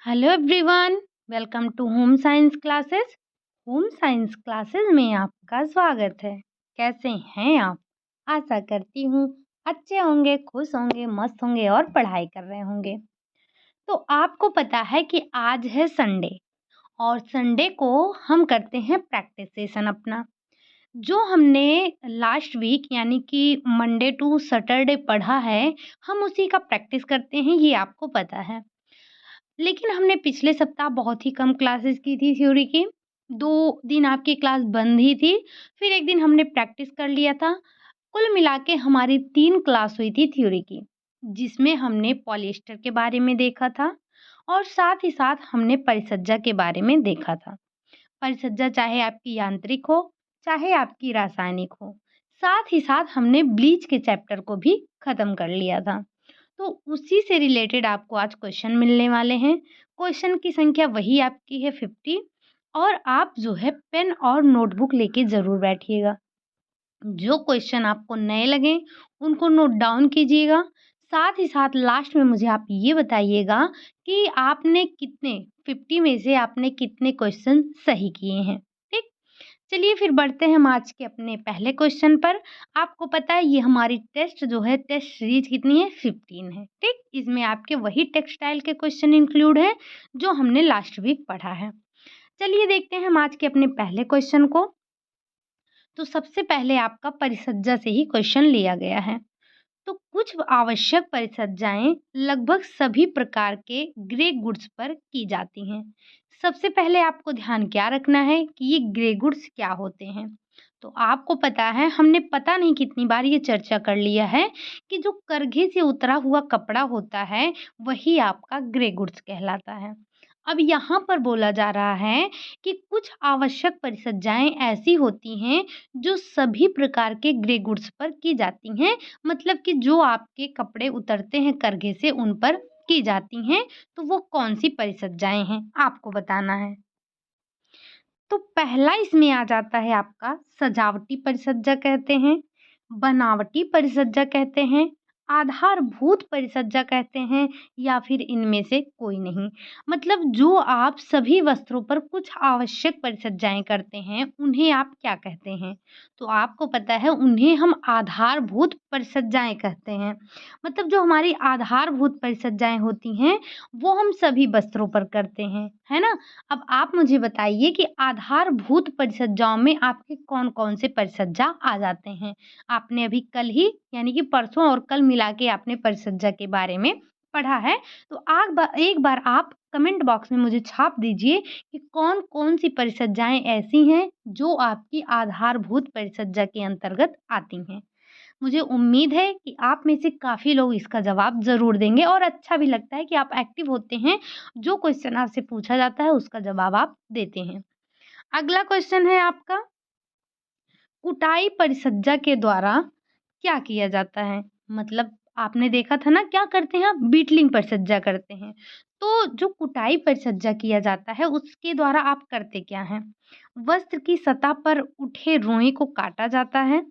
Hello everyone, welcome to home science classes. Home science classes में आपका स्वागत है। कैसे हैं आप? आशा करती हूँ अच्छे होंगे, खुश होंगे, मस्त होंगे और पढ़ाई कर रहे होंगे। तो आपको पता है कि आज है संडे और संडे को हम करते हैं प्रैक्टिस सेशन अपना। जो हमने लास्ट वीक यानी कि मंडे टू सैटरडे पढ़ा है, हम उसी का प्रैक्टिस करते हैं, ये आपको पता है। लेकिन हमने पिछले सप्ताह बहुत ही कम क्लासेस की थी थ्योरी की। 2 दिन आपकी क्लास बंद ही थी, फिर 1 दिन हमने प्रैक्टिस कर लिया था। कुल मिला के हमारी 3 क्लास हुई थी थ्योरी की, जिसमें हमने पॉलिएस्टर के बारे में देखा था और साथ ही साथ हमने परिसज्जा के बारे में देखा था। परिसज्जा चाहे आपकी यांत्रिक हो, चाहे आपकी रासायनिक हो। साथ ही साथ हमने ब्लीच के चैप्टर को भी खत्म कर लिया था। तो उसी से रिलेटेड आपको आज क्वेश्चन मिलने वाले हैं। क्वेश्चन की संख्या वही आपकी है 50 और आप जो है पेन और नोटबुक लेके ज़रूर बैठिएगा। जो क्वेश्चन आपको नए लगें उनको नोट डाउन कीजिएगा। साथ ही साथ लास्ट में मुझे आप ये बताइएगा कि आपने कितने 50 में से आपने कितने क्वेश्चन सही किए हैं। ठीक? चलिए फिर बढ़ते हैं हम आज के अपने पहले क्वेश्चन पर। आपको पता है ये हमारी टेस्ट जो है टेस्ट सीरीज कितनी है 15 है। ठीक, इसमें आपके वही टेक्सटाइल के क्वेश्चन इंक्लूड हैं जो हमने लास्ट वीक पढ़ा है। चलिए देखते हैं हम आज के अपने पहले क्वेश्चन को। तो सबसे पहले आपका परिसज्जा से ही क्वेश्चन लिया गया है। तो कुछ आवश्यक परिचर्याएं लगभग सभी प्रकार के ग्रे गुड्स पर की जाती हैं। सबसे पहले आपको ध्यान क्या रखना है कि ये ग्रे गुड्स क्या होते हैं। तो आपको पता है, हमने पता नहीं कितनी बार ये चर्चा कर लिया है कि जो करघे से उतरा हुआ कपड़ा होता है वही आपका ग्रे गुड्स कहलाता है। अब यहाँ पर बोला जा रहा है कि कुछ आवश्यक परिचर्याएं ऐसी होती हैं जो सभी प्रकार के ग्रे गुड्स पर की जाती हैं, मतलब कि जो आपके कपड़े उतरते हैं करघे से उन पर की जाती हैं। तो वो कौन-सी परिसज्जाएँ हैं, आपको बताना है। तो पहला इसमें आ जाता है आपका सजावटी परिसज्जा कहते हैं, बनावटी परिसज्जा कहते हैं, आधारभूत परिसज्जा कहते हैं या फिर इनमें से कोई नहीं। मतलब जो आप सभी वस्त्रों पर कुछ आवश्यक परिसज्जाएँ करते हैं, उन्हें आप क्या कहते हैं? तो आपको पता है उन्हें हम आधारभूत परिसज्जाएँ कहते हैं। मतलब जो हमारी आधारभूत परिसज्जाएँ होती हैं, वो हम सभी वस्त्रों पर करते हैं, है ना? अब आप मुझे बताइए कि आधारभूत परिसज्जाओं में आपके कौन-कौन से परिसज्जा आ जाते हैं? आपने अभी कल ही यानी कि परसों और कल मिला के आपने परिसज्जा के बारे में पढ़ा है। तो एक बार आप कमेंट बॉक्स में मुझे छाप दीजिए कि कौन-कौन सी परिसज्जाएँ ऐसी हैं जो आपकी आधारभूत परिसज्जा के अंतर्गत आती हैं। मुझे उम्मीद है कि आप में से काफ़ी लोग इसका जवाब ज़रूर देंगे और अच्छा भी लगता है कि आप एक्टिव होते हैं, जो क्वेश्चन आपसे पूछा जाता है उसका जवाब आप देते हैं। अगला क्वेश्चन है आपका, कुटाई परिसज्जा के द्वारा क्या किया जाता है? मतलब आपने देखा था ना क्या करते हैं आप बीटलिंग परिसज्जा करते हैं। तो जो कुटाई परिसज्जा किया जाता है उसके द्वारा आप करते क्या हैं? वस्त्र की सतह पर उठे रोएँ को काटा जाता है,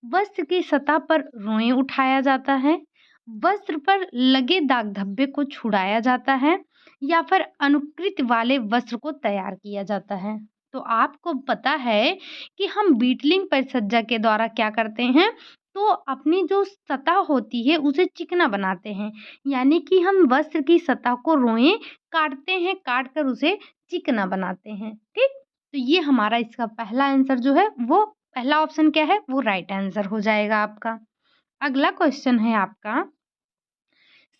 वस्त्र की सतह पर रोएं उठाया जाता है, वस्त्र पर लगे दाग धब्बे को छुड़ाया जाता है या फिर अनुकृत वाले वस्त्र को तैयार किया जाता है। तो आपको पता है कि हम बीटलिंग परिसज्जा के द्वारा क्या करते हैं, तो अपनी जो सतह होती है उसे चिकना बनाते हैं, यानी कि हम वस्त्र की सतह को रोएं काटते हैं, काट कर उसे चिकना बनाते हैं। ठीक, तो ये हमारा इसका पहला आंसर जो है वो पहला ऑप्शन क्या है वो राइट आंसर हो जाएगा आपका। अगला क्वेश्चन है आपका,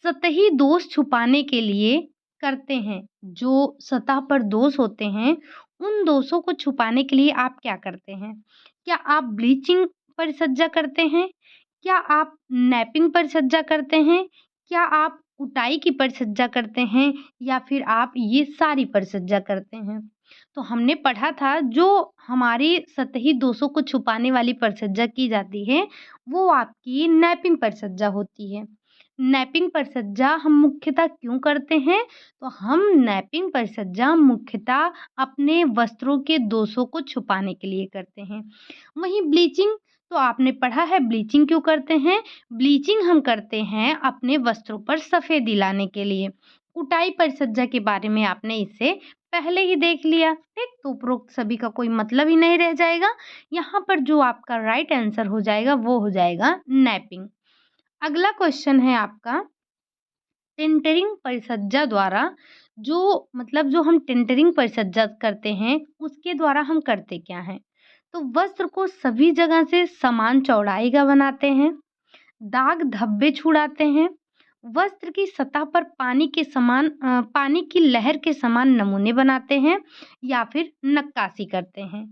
सतही दोष छुपाने के लिए करते हैं। जो सतह पर दोष होते हैं उन दोषों को छुपाने के लिए आप क्या करते हैं? क्या आप ब्लीचिंग परिसज्जा करते हैं? क्या आप नैपिंग परिसज्जा करते हैं? क्या आप कुटाई की परिसज्जा करते हैं या फिर आप ये सारी परिसज्जा करते हैं? तो हमने पढ़ा था जो हमारी सतही दोषों को छुपाने वाली परिसज्जा की जाती है वो आपकी नैपिंग परिसज्जा होती है। नैपिंग परिसज्जा हम मुख्यतः क्यों करते हैं? तो हम नैपिंग परिसज्जा मुख्यतः अपने वस्त्रों के दोषों को छुपाने के लिए करते हैं। वहीं ब्लीचिंग तो आपने पढ़ा है ब्लीचिंग क्यों करते हैं? ब्लीचिंग हम करते हैं अपने वस्त्रों पर सफ़ेदी लाने के लिए। कुटाई परिसज्जा के बारे में आपने इससे पहले ही देख लिया, ठीक? तो उपरोक्त सभी का कोई मतलब ही नहीं रह जाएगा। यहाँ पर जो आपका राइट आंसर हो जाएगा वो हो जाएगा नैपिंग। अगला क्वेश्चन है आपका, टेंटरिंग परिसज्जा द्वारा जो मतलब जो हम टेंटरिंग परिसज्जा करते हैं, उसके द्वारा हम करते क्या हैं? तो वस्त्र को सभी जगह से समान चौड़ाई का बनाते हैं, दाग धब्बे छुड़ाते हैं, वस्त्र की सतह पर पानी की लहर के समान नमूने बनाते हैं या फिर नक्काशी करते हैं।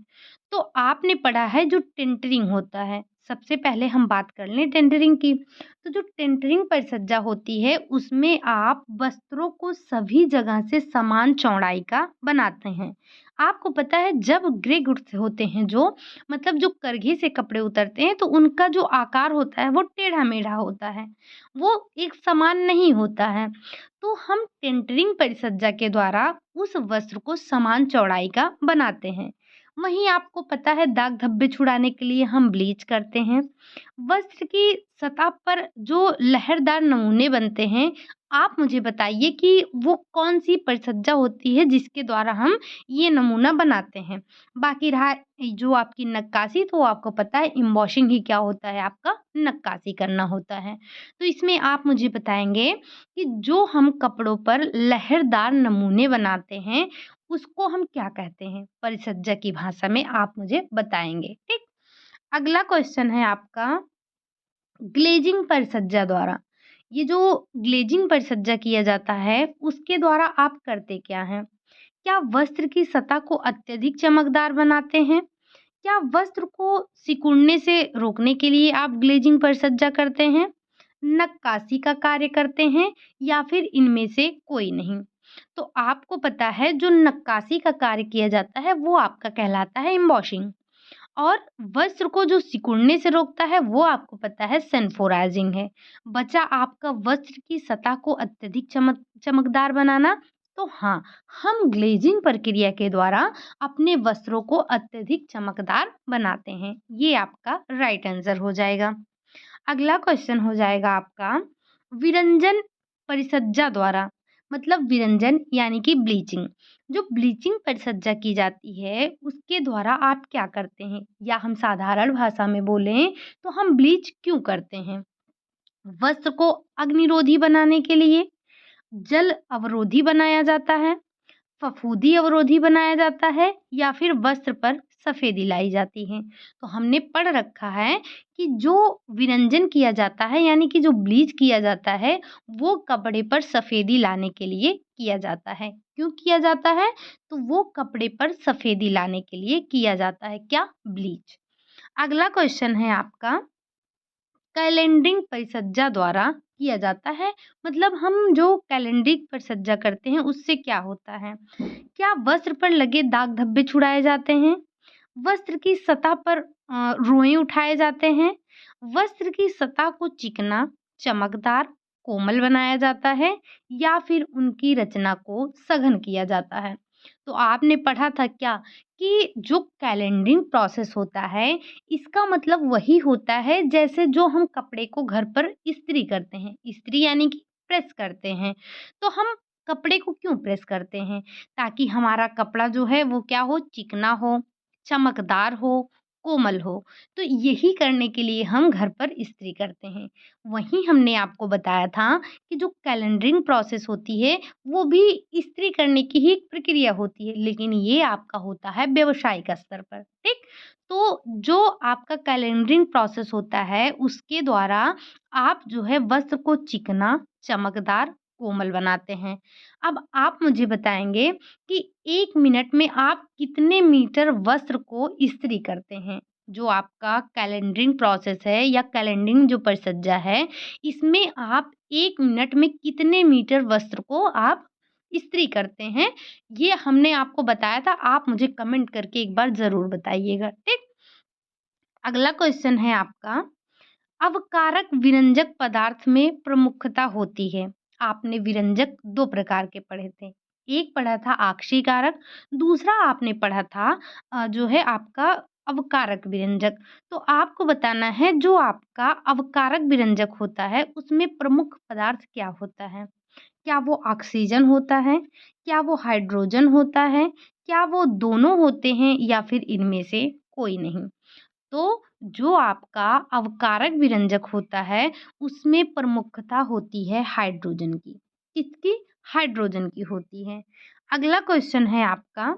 तो आपने पढ़ा है जो टेंटरिंग होता है, सबसे पहले हम बात कर लें टेंटरिंग की। तो जो टेंटरिंग परिसज्जा होती है उसमें आप वस्त्रों को सभी जगह से समान चौड़ाई का बनाते हैं। आपको पता है जब ग्रे गुड्स होते हैं जो मतलब जो करघे से कपड़े उतरते हैं तो उनका जो आकार होता है वो टेढ़ा-मेढ़ा होता है, वो एक समान नहीं होता है। तो हम टेंटरिंग परिसज्जा के द्वारा उस वस्त्र को समान चौड़ाई का बनाते हैं। वहीं आपको पता है दाग धब्बे छुड़ाने के लिए हम ब्लीच करते हैं। वस्त्र की सतह पर जो लहरदार नमूने बनते हैं, आप मुझे बताइए कि वो कौन-सी परिसज्जा होती है जिसके द्वारा हम ये नमूना बनाते हैं? बाकी रहा जो आपकी नक्काशी, तो आपको पता है एम्बॉसिंग ही क्या होता है, आपका नक्काशी करना होता है। तो इसमें आप मुझे बताएँगे कि जो हम कपड़ों पर लहरदार नमूने बनाते हैं, उसको हम क्या कहते हैं? परिसज्जा की भाषा में आप मुझे बताएँगे, ठीक? अगला क्वेश्चन है आपका, ग्लेजिंग परिसज्जा द्वारा। ये जो ग्लेजिंग परिसज्जा किया जाता है, उसके द्वारा आप करते क्या हैं? क्या वस्त्र की सतह को अत्यधिक चमकदार बनाते हैं? क्या वस्त्र को सिकुड़ने से रोकने के लिए आप ग्लेजिंग परिसज्जा करते हैं, नक्काशी का कार्य करते हैं या फिर इनमें से कोई नहीं? तो आपको पता है जो नक्काशी का कार्य किया जाता है वो आपका कहलाता है एम्बॉसिंग, और वस्त्र को जो सिकुड़ने से रोकता है वो आपको पता है सनफोराइजिंग है। बचा आपका वस्त्र की सतह को अत्यधिक चमकदार बनाना। तो हाँ, हम ग्लेजिंग प्रक्रिया के द्वारा अपने वस्त्रों को अत्यधिक चमकदार बनाते हैं। ये आपका राइट आंसर हो जाएगा। अगला क्वेश्चन हो जाएगा आपका, विरंजन परिसज्जा द्वारा, मतलब विरंजन यानी कि ब्लीचिंग। जो ब्लीचिंग परिसज्जा की जाती है उसके द्वारा आप क्या करते हैं, या हम साधारण भाषा में बोलें तो हम ब्लीच क्यों करते हैं? वस्त्र को अग्निरोधी बनाने के लिए, जल अवरोधी बनाया जाता है, फफूंदी अवरोधी बनाया जाता है या फिर वस्त्र पर सफेदी लाई जाती है। तो हमने पढ़ रखा है कि जो विरंजन किया जाता है यानी कि जो ब्लीच किया जाता है वो कपड़े पर सफेदी लाने के लिए किया जाता है। क्यों किया जाता है? तो वो कपड़े पर सफेदी लाने के लिए किया जाता है, क्या? ब्लीच। अगला क्वेश्चन है आपका, कैलेंडरिंग परिसज्जा द्वारा किया जाता है, मतलब हम जो कैलेंडरिंग परिसज्जा करते हैं उससे क्या होता है? क्या वस्त्र पर लगे दाग धब्बे छुड़ाए जाते हैं? वस्त्र की सतह पर रोएं उठाए जाते हैं? वस्त्र की सतह को चिकना, चमकदार, कोमल बनाया जाता है या फिर उनकी रचना को सघन किया जाता है? तो आपने पढ़ा था क्या कि जो कैलेंडरिंग प्रोसेस होता है इसका मतलब वही होता है जैसे जो हम कपड़े को घर पर इस्त्री करते हैं। इस्त्री यानी कि प्रेस करते हैं। तो हम कपड़े को क्यों प्रेस करते हैं? ताकि हमारा कपड़ा जो है वो क्या हो, चिकना हो, चमकदार हो, कोमल हो। तो यही करने के लिए हम घर पर इस्त्री करते हैं। वहीं हमने आपको बताया था कि जो कैलेंडरिंग प्रोसेस होती है वो भी इस्त्री करने की ही एक प्रक्रिया होती है, लेकिन ये आपका होता है व्यावसायिक स्तर पर, ठीक? तो जो आपका कैलेंडरिंग प्रोसेस होता है उसके द्वारा आप जो है वस्त्र को चिकना, चमकदार, कोमल बनाते हैं। अब आप मुझे बताएँगे कि 1 मिनट में आप कितने मीटर वस्त्र को इस्त्री करते हैं? जो आपका कैलेंडरिंग प्रोसेस है या कैलेंडरिंग जो परिसज्जा है, इसमें आप 1 मिनट में कितने मीटर वस्त्र को आप इस्त्री करते हैं? ये हमने आपको बताया था, आप मुझे कमेंट करके एक बार ज़रूर बताइएगा, ठीक? अगला क्वेश्चन है आपका, अवकारक विरंजक पदार्थ में प्रमुखता होती है। आपने विरंजक 2 प्रकार के पढ़े थे। एक पढ़ा था आक्सीकारक, दूसरा आपने पढ़ा था जो है आपका अवकारक विरंजक। तो आपको बताना है जो आपका अवकारक विरंजक होता है उसमें प्रमुख पदार्थ क्या होता है? क्या वो ऑक्सीजन होता है? क्या वो हाइड्रोजन होता है? क्या वो दोनों होते हैं या फिर इनमें से कोई नहीं? तो जो आपका अवकारक विरंजक होता है, उसमें प्रमुखता होती है हाइड्रोजन की। किसकी? हाइड्रोजन की होती है। अगला क्वेश्चन है आपका,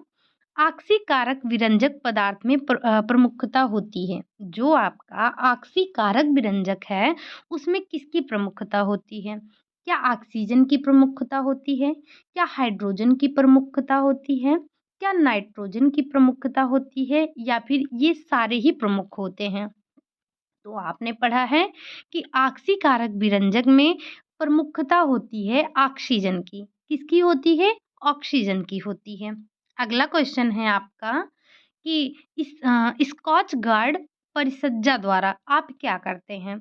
ऑक्सीकारक विरंजक पदार्थ में प्रमुखता होती है। जो आपका ऑक्सीकारक विरंजक है, उसमें किसकी प्रमुखता होती है? क्या ऑक्सीजन की प्रमुखता होती है? क्या हाइड्रोजन की प्रमुखता होती है? क्या नाइट्रोजन की प्रमुखता होती है या फिर ये सारे ही प्रमुख होते हैं? तो आपने पढ़ा है कि ऑक्सीकारक विरंजक में प्रमुखता होती है ऑक्सीजन की। किसकी होती है? ऑक्सीजन की होती है। अगला क्वेश्चन है आपका कि स्कॉच गार्ड परिसज्जा द्वारा आप क्या करते हैं?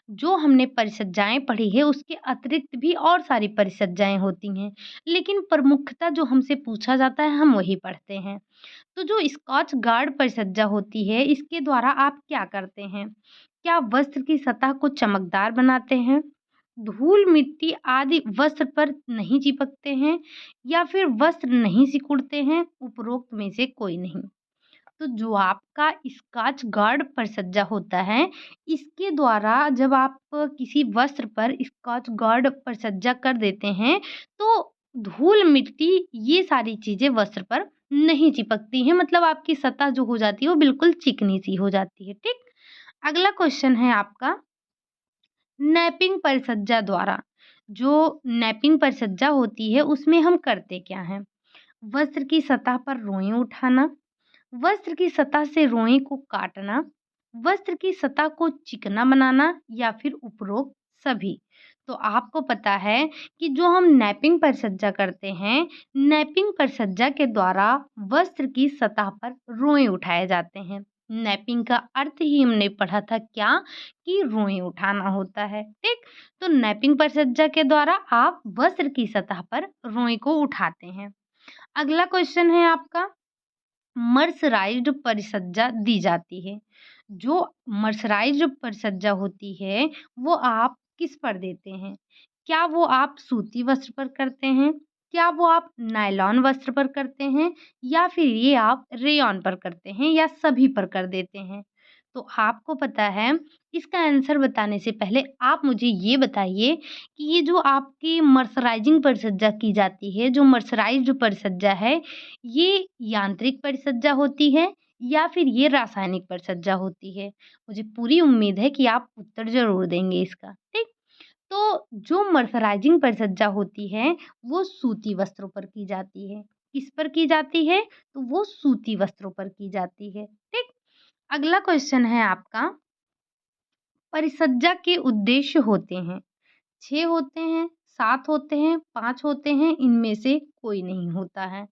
जो हमने परिसज्जाएँ पढ़ी है उसके अतिरिक्त भी और सारी परिसज्जाएँ होती हैं, लेकिन प्रमुखतः जो हमसे पूछा जाता है हम वही पढ़ते हैं। तो जो स्कॉच गार्ड परिसज्जा होती है इसके द्वारा आप क्या करते हैं? क्या वस्त्र की सतह को चमकदार बनाते हैं? धूल मिट्टी आदि वस्त्र पर नहीं चिपकते हैं या फिर वस्त्र नहीं सिकुड़ते हैं? उपरोक्त में से कोई नहीं। तो जो आपका स्कॉच गार्ड परिसज्जा होता है, इसके द्वारा जब आप किसी वस्त्र पर स्कॉच गार्ड परिसज्जा कर देते हैं, तो धूल मिट्टी ये सारी चीज़ें वस्त्र पर नहीं चिपकती हैं, मतलब आपकी सतह जो हो जाती है वो बिल्कुल चिकनी सी हो जाती है। ठीक। अगला क्वेश्चन है आपका, नैपिंग परिसज्जा द्वारा। जो नैपिंग परिसज्जा होती है उसमें हम करते क्या हैं? वस्त्र की सतह पर रोएं उठाना, वस्त्र की सतह से रोएं को काटना, वस्त्र की सतह को चिकना बनाना या फिर उपरोक्त सभी। तो आपको पता है कि जो हम नैपिंग परिसज्जा करते हैं, नैपिंग परिसज्जा के द्वारा वस्त्र की सतह पर रोएं उठाए जाते हैं। नैपिंग का अर्थ ही हमने पढ़ा था क्या? कि रोएं उठाना होता है। ठीक। तो नैपिंग परिसज्जा के द्वारा आप वस्त्र की सतह पर रोएं को उठाते हैं। अगला क्वेश्चन है आपका, मर्सराइज्ड परिसज्जा दी जाती है। जो मर्सराइज्ड परिसज्जा होती है, वो आप किस पर देते हैं? क्या वो आप सूती वस्त्र पर करते हैं? क्या वो आप नायलॉन वस्त्र पर करते हैं? या फिर ये आप रेयॉन पर करते हैं या सभी पर कर देते हैं? तो आपको पता है, इसका आंसर बताने से पहले आप मुझे ये बताइए कि ये जो आपकी मर्सराइजिंग परिसज्जा की जाती है, जो मर्सराइज्ड परिसज्जा है, ये यांत्रिक परिसज्जा होती है या फिर ये रासायनिक परिसज्जा होती है? मुझे पूरी उम्मीद है कि आप उत्तर ज़रूर देंगे इसका, ठीक? तो जो मर्सराइजिंग परिसज्जा होती है, वो सूती वस्त्रों पर की जाती है। किस पर की जाती है? तो वो सूती वस्त्रों पर की जाती है, ठीक? अगला क्वेश्चन है आपका, परिसज्जा के उद्देश्य होते हैं। 6 होते हैं, 7 होते हैं, 5 होते हैं, इनमें से कोई नहीं होता है।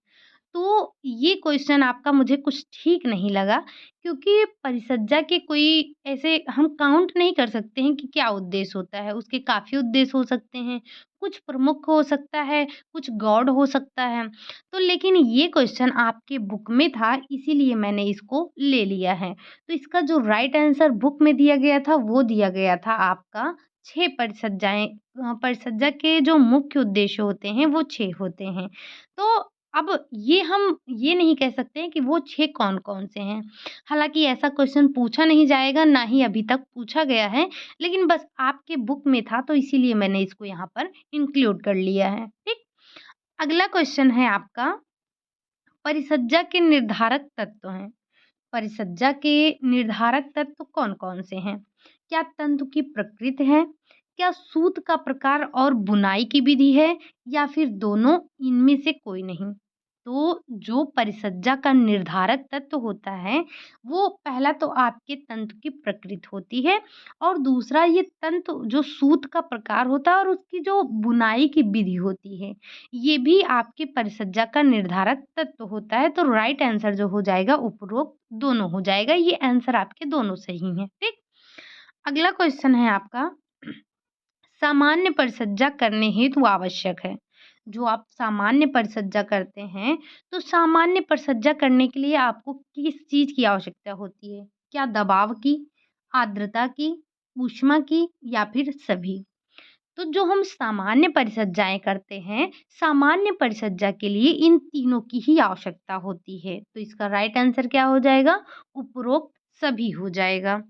तो ये क्वेश्चन आपका मुझे कुछ ठीक नहीं लगा, क्योंकि परिसज्जा के कोई ऐसे हम काउंट नहीं कर सकते हैं कि क्या उद्देश्य होता है। उसके काफ़ी उद्देश्य हो सकते हैं, कुछ प्रमुख हो सकता है, कुछ गौड़ हो सकता है। तो लेकिन ये क्वेश्चन आपके बुक में था, इसीलिए मैंने इसको ले लिया है। तो इसका जो राइट आंसर बुक में दिया गया था वो दिया गया था आपका 6 परिसज्जाएँ। परिसज्जा के जो मुख्य उद्देश्य होते हैं वो 6 होते हैं। तो अब ये हम ये नहीं कह सकते हैं कि वो 6 कौन-कौन से हैं। हालाँकि ऐसा क्वेश्चन पूछा नहीं जाएगा, ना ही अभी तक पूछा गया है, लेकिन बस आपके बुक में था तो इसीलिए मैंने इसको यहाँ पर इंक्लूड कर लिया है। ठीक? अगला क्वेश्चन है आपका, परिसज्जा के निर्धारक तत्व हैं। परिसज्जा के निर्धारक तत्व कौन-कौन से हैं? क्या तंतु की प्रकृति है? क्या सूत का प्रकार और बुनाई की विधि है या फिर दोनों, इनमें से कोई नहीं? तो जो परिसज्जा का निर्धारक तत्व होता है, वो पहला तो आपके तंतु की प्रकृति होती है और दूसरा ये तंतु जो सूत का प्रकार होता है और उसकी जो बुनाई की विधि होती है, ये भी आपके परिसज्जा का निर्धारक तत्व होता है। तो राइट आंसर जो हो जाएगा उपरोक्त दोनों हो जाएगा। ये आंसर आपके दोनों सही हैं, ठीक? अगला क्वेश्चन है आपका, सामान्य परिसज्जा करने हेतु आवश्यक है। जो आप सामान्य परिसज्जा करते हैं, तो सामान्य परिसज्जा करने के लिए आपको किस चीज़ की आवश्यकता होती है? क्या दबाव की, आर्द्रता की, ऊष्मा की या फिर सभी? तो जो हम सामान्य परिचर्याएँ करते हैं, सामान्य परिचर्या के लिए इन तीनों की ही आवश्यकता होती है। तो इसका राइट आंसर क्या हो जाएगा? उपरोक्त सभी हो जाएगा।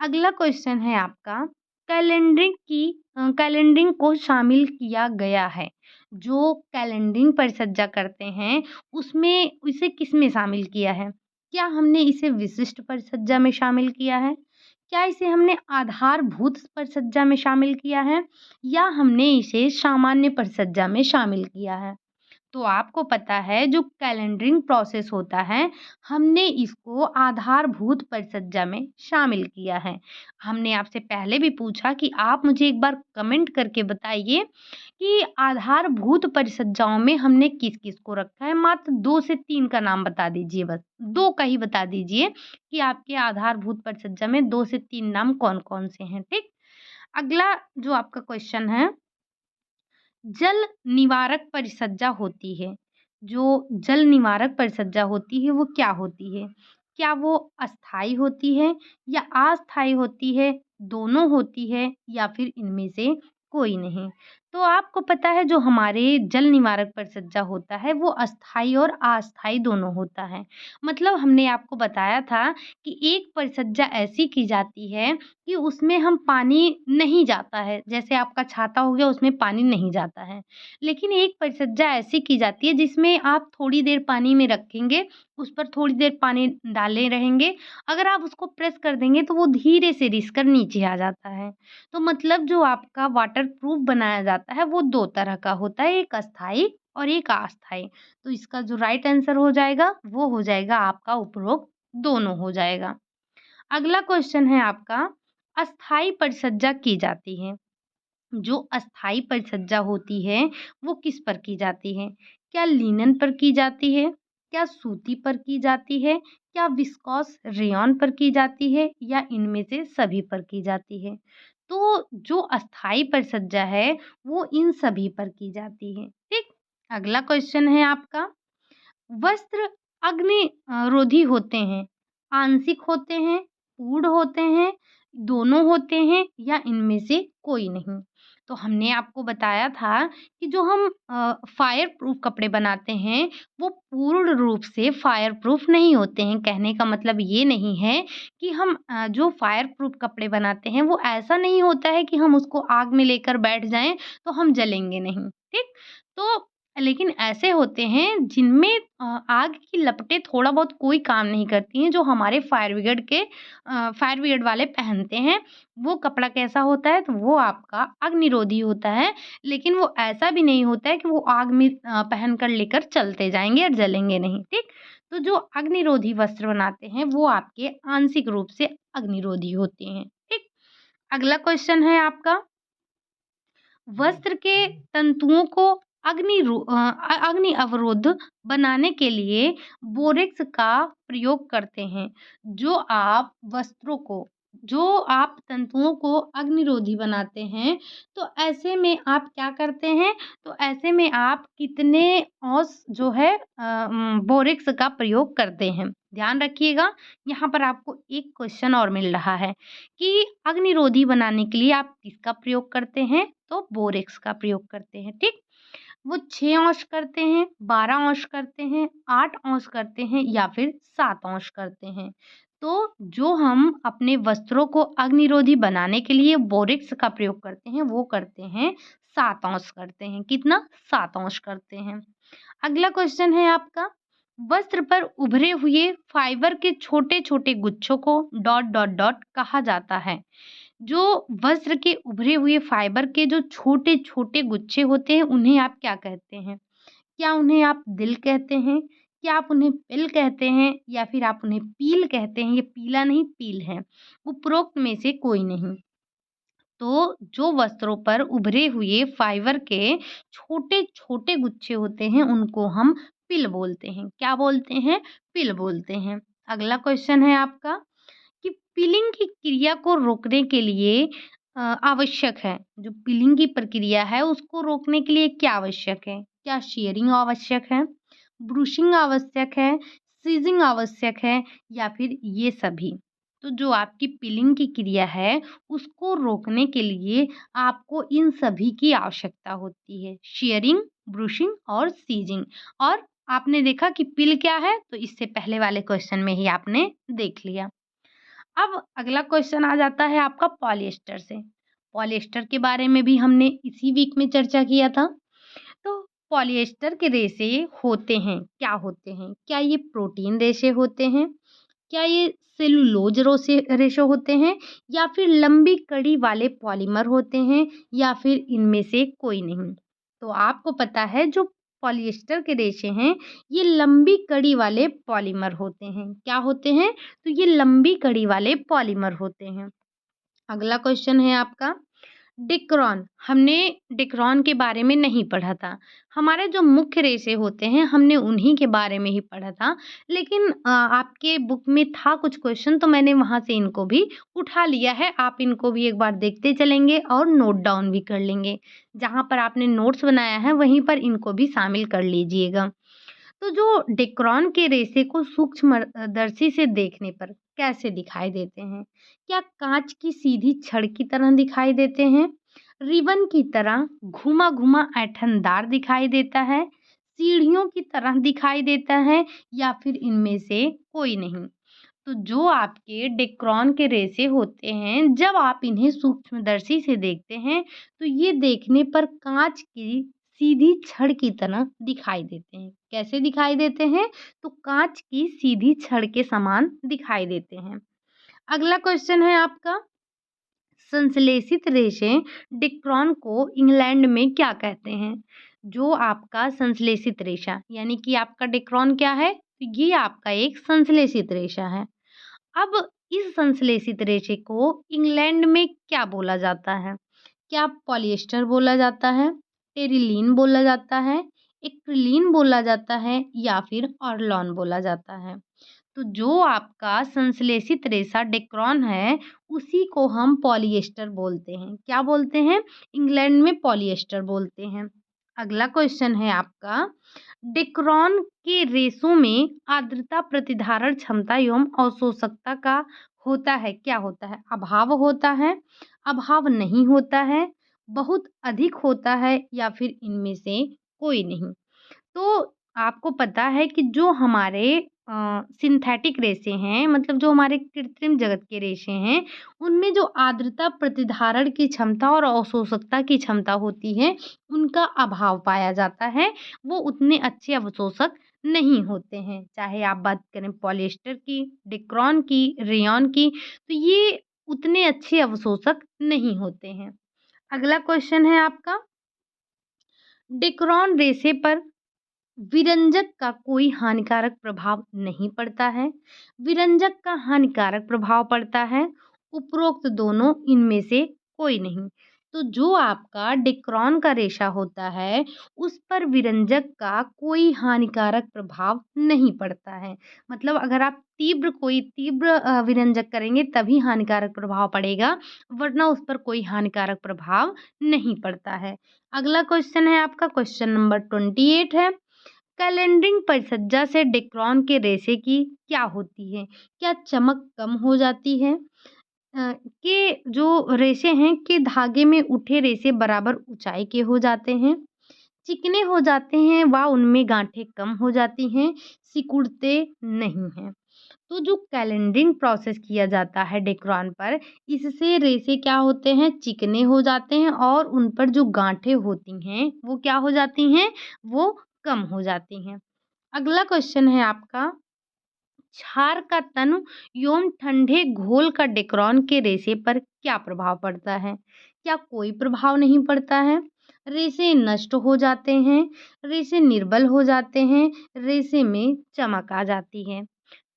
अगला क्वेश्चन है आपका, कैलेंडरिंग को शामिल किया गया है। जो कैलेंडरिंग परिचर्या करते हैं, उसमें इसे किसमें शामिल किया है? क्या हमने इसे विशिष्ट परिचर्या में शामिल किया है? क्या इसे हमने आधारभूत परिचर्या में शामिल किया है? या हमने इसे सामान्य परिचर्या में शामिल किया है? तो आपको पता है जो कैलेंडरिंग प्रोसेस होता है, हमने इसको आधारभूत परिचर्या में शामिल किया है। हमने आपसे पहले भी पूछा कि आप मुझे एक बार कमेंट करके बताइए कि आधारभूत परिचर्याओं में हमने किस-किस को रखा है? मात्र 2 से 3 का नाम बता दीजिए बस। 2 का ही बता दीजिए कि आपके आधारभूत परिचर्या में 2 से 3 नाम कौन-कौन से हैं, ठीक? अगला जो आपका क्वेश्चन है, जल निवारक परिचर्या होती है। जो जल निवारक परिचर्या होती है वो क्या होती है? क्या वो अस्थायी होती है या अस्थायी होती है, दोनों होती है या फिर इनमें से कोई नहीं? तो आपको पता है जो हमारे जल निवारक परिचर्या होता है वो अस्थायी और अस्थायी दोनों होता है। मतलब हमने आपको बताया था कि एक परिचर्या ऐसी की जाती है कि उसमें हम पानी नहीं जाता है, जैसे आपका छाता हो गया उसमें पानी नहीं जाता है। लेकिन एक परिचर्या ऐसी की जाती है जिसमें आप थोड़ी देर पानी में रखेंगे, उस पर थोड़ी देर पानी डाले रहेंगे, अगर आप उसको प्रेस कर देंगे तो वो धीरे से रिस कर नीचे आ जाता है। तो मतलब जो आपका वाटर प्रूफ बनाया जाता है वो 2 तरह का होता है, एक अस्थायी और एक अस्थायी। तो इसका जो राइट आंसर हो जाएगा वो हो जाएगा आपका उपरोक्त दोनों हो जाएगा। अगला क्वेश्चन है आपका, अस्थायी परिचर्या की जाती है। जो अस्थायी परिचर्या होती है वो किस पर की जाती है? क्या लिनन पर की जाती है? क्या सूती पर की जाती है? क्या विस्कोस रेयॉन पर की जाती है या इनमें से सभी पर की जाती है? तो जो अस्थायी परिचर्या है वो इन सभी पर की जाती है, ठीक? अगला क्वेश्चन है आपका, वस्त्र अग्नि रोधी होते हैं, आंशिक होते हैं, पूर्ण होते हैं, दोनों होते हैं या इनमें से कोई नहीं। तो हमने आपको बताया था कि जो हम फायर प्रूफ कपड़े बनाते हैं, वो पूर्ण रूप से फायर प्रूफ नहीं होते हैं। कहने का मतलब ये नहीं है कि हम जो फायर प्रूफ कपड़े बनाते हैं, वो ऐसा नहीं होता है कि हम उसको आग में लेकर बैठ जाएँ, तो हम जलेंगे नहीं, ठीक? तो लेकिन ऐसे होते हैं जिनमें आग की लपटें थोड़ा बहुत कोई काम नहीं करती हैं, जो हमारे फायर ब्रिगेड वाले पहनते हैं। वो कपड़ा कैसा होता है? तो वो आपका अग्निरोधी होता है, लेकिन वो ऐसा भी नहीं होता है कि वो आग में पहन कर लेकर चलते जाएँगे और जलेंगे नहीं, ठीक? तो जो अग्निरोधी वस्त्र बनाते हैं, वो आपके आंशिक रूप से अग्निरोधी होते हैं, ठीक? अगला क्वेश्चन है आपका, वस्त्र के तंतुओं को अग्नि अवरोध बनाने के लिए बोरेक्स का प्रयोग करते हैं। जो आप तंतुओं को अग्निरोधी बनाते हैं, तो ऐसे में आप क्या करते हैं? तो ऐसे में आप कितने औंस जो है बोरेक्स का प्रयोग करते हैं? ध्यान रखिएगा, यहाँ पर आपको एक क्वेश्चन और मिल रहा है कि अग्निरोधी बनाने के लिए आप किसका प्रयोग करते हैं? तो बोरेक्स का प्रयोग करते हैं, ठीक? वो 6 औंस करते हैं, 12 औंस करते हैं, 8 औंस करते हैं या फिर 7 औंस करते हैं। तो जो हम अपने वस्त्रों को अग्निरोधी बनाने के लिए बोरेक्स का प्रयोग करते हैं, वो करते हैं 7 औंस करते हैं। कितना? 7 औंस करते हैं। अगला क्वेश्चन है आपका, वस्त्र पर उभरे हुए फाइबर के छोटे-छोटे गुच्छों को कहा जाता है। जो वस्त्र के उभरे हुए फाइबर के जो छोटे-छोटे गुच्छे होते हैं, उन्हें आप क्या कहते हैं? क्या उन्हें आप दिल कहते हैं? क्या आप उन्हें पिल कहते हैं? या फिर आप उन्हें पील कहते हैं? ये पीला नहीं, पील है। उपरोक्त में से कोई नहीं। तो जो वस्त्रों पर उभरे हुए फाइबर के छोटे-छोटे गुच्छे होते हैं, उनको हम पिल बोलते हैं। क्या बोलते हैं? पिल बोलते हैं। अगला क्वेश्चन है आपका कि पिलिंग की क्रिया को रोकने के लिए आवश्यक है। जो पिलिंग की प्रक्रिया है, उसको रोकने के लिए क्या आवश्यक है? क्या शीयरिंग आवश्यक है? ब्रूशिंग आवश्यक है? सीजिंग आवश्यक है या फिर ये सभी? तो जो आपकी पीलिंग की क्रिया है, उसको रोकने के लिए आपको इन सभी की आवश्यकता होती है, शीयरिंग, ब्रूशिंग और सीजिंग। और आपने देखा कि पिल क्या है, तो इससे पहले वाले क्वेश्चन में ही आपने देख लिया। अब अगला क्वेश्चन आ जाता है आपका पॉलिएस्टर से। पॉलिएस्टर के बारे में भी हमने इसी वीक में चर्चा किया था। तो पॉलिएस्टर के रेशे होते हैं, क्या होते हैं? क्या ये प्रोटीन रेशे होते हैं? क्या ये सेलुलोज रोसे रेशे होते हैं? या फिर लंबी कड़ी वाले पॉलीमर होते हैं? या फिर इनमें से कोई नहीं? तो आपको पता है जो पॉलिएस्टर के रेशे हैं, ये लंबी कड़ी वाले पॉलीमर होते हैं। क्या होते हैं? तो ये लंबी कड़ी वाले पॉलीमर होते हैं। अगला क्वेश्चन है आपका डिक्रॉन। हमने डिक्रॉन के बारे में नहीं पढ़ा था। हमारे जो मुख्य रेशे होते हैं, हमने उन्हीं के बारे में ही पढ़ा था। लेकिन आपके बुक में था कुछ क्वेश्चन, तो मैंने वहाँ से इनको भी उठा लिया है। आप इनको भी एक बार देखते चलेंगे और नोट डाउन भी कर लेंगे। जहाँ पर आपने नोट्स बनाया है, वहीं पर इनको भी शामिल कर लीजिएगा। तो जो डिक्रॉन के रेशे को सूक्ष्मदर्शी से देखने पर कैसे दिखाई देते हैं? क्या कांच की सीधी छड़ की तरह दिखाई देते हैं? रिबन की तरह घुमा-घुमा ऐंठनदार दिखाई देता है? सीढ़ियों की तरह दिखाई देता है? या फिर इनमें से कोई नहीं? तो जो आपके डेक्रॉन के रेशे होते हैं, जब आप इन्हें सूक्ष्मदर्शी से देखते हैं, तो ये देखने पर कांच की सीधी छड़ की तरह दिखाई देते हैं। कैसे दिखाई देते हैं? तो कांच की सीधी छड़ के समान दिखाई देते हैं। अगला क्वेश्चन है आपका संश्लेषित रेशे डिक्रॉन को इंग्लैंड में क्या कहते हैं? जो आपका संश्लेषित रेशा यानी कि आपका डिक्रॉन क्या है? तो ये आपका एक संश्लेषित रेशा है। अब इस संश्लेषित रेशे को इंग्लैंड में क्या बोला जाता है? क्या पॉलिएस्टर बोला जाता है? टेरिलीन बोला जाता है? एक्रिलीन बोला जाता है? या फिर ऑरलॉन बोला जाता है? तो जो आपका संश्लेषित रेशा डेक्रॉन है, उसी को हम पॉलिएस्टर बोलते हैं। क्या बोलते हैं? इंग्लैंड में पॉलिएस्टर बोलते हैं। अगला क्वेश्चन है आपका डेक्रॉन के रेशों में आर्द्रता प्रतिधारण क्षमता एवं अवशोषकता का होता है, क्या होता है? अभाव होता है, अभाव नहीं होता है, बहुत अधिक होता है या फिर इनमें से कोई नहीं। तो आपको पता है कि जो हमारे सिंथेटिक रेशे हैं, मतलब जो हमारे कृत्रिम जगत के रेशे हैं, उनमें जो आर्द्रता प्रतिधारण की क्षमता और अवशोषकता की क्षमता होती है, उनका अभाव पाया जाता है। वो उतने अच्छे अवशोषक नहीं होते हैं। चाहे आप बात करें पॉलिएस्टर की, डिक्रॉन की, रेयॉन की, तो ये उतने अच्छे अवशोषक नहीं होते हैं। अगला क्वेश्चन है आपका डिक्रॉन रेशे पर विरंजक का कोई हानिकारक प्रभाव नहीं पड़ता है। विरंजक का हानिकारक प्रभाव पड़ता है। उपरोक्त दोनों इनमें से कोई नहीं। तो जो आपका डिक्रॉन का रेशा होता है, उस पर विरंजक का कोई हानिकारक प्रभाव नहीं पड़ता है। मतलब अगर आप कोई तीव्र विरंजक करेंगे तभी हानिकारक प्रभाव पड़ेगा, वरना उस पर कोई हानिकारक प्रभाव नहीं पड़ता है। अगला क्वेश्चन है आपका क्वेश्चन नंबर 28 है। कैलेंडरिंग परिसज्जा से डेक्रॉन के रेशे की क्या होती है? क्या चमक कम हो जाती है? के जो रेशे हैं के धागे में उठे रेशे बराबर ऊंचाई के हो जाते हैं, चिकने हो जाते हैं व उनमें गांठें कम हो जाती हैं, सिकुड़ते नहीं हैं। तो जो कैलेंडरिंग प्रोसेस किया जाता है डेक्रॉन पर, इससे रेशे क्या होते हैं? चिकने हो जाते हैं और उन पर जो गांठें होती हैं, वो क्या हो जाती हैं? वो कम हो जाती हैं। अगला क्वेश्चन है आपका क्षार का तनु एवं ठंडे घोल का डेक्रॉन के रेशे पर क्या प्रभाव पड़ता है? क्या कोई प्रभाव नहीं पड़ता है? रेशे नष्ट हो जाते हैं, रेशे निर्बल हो जाते हैं, रेशे में चमक आ जाती है।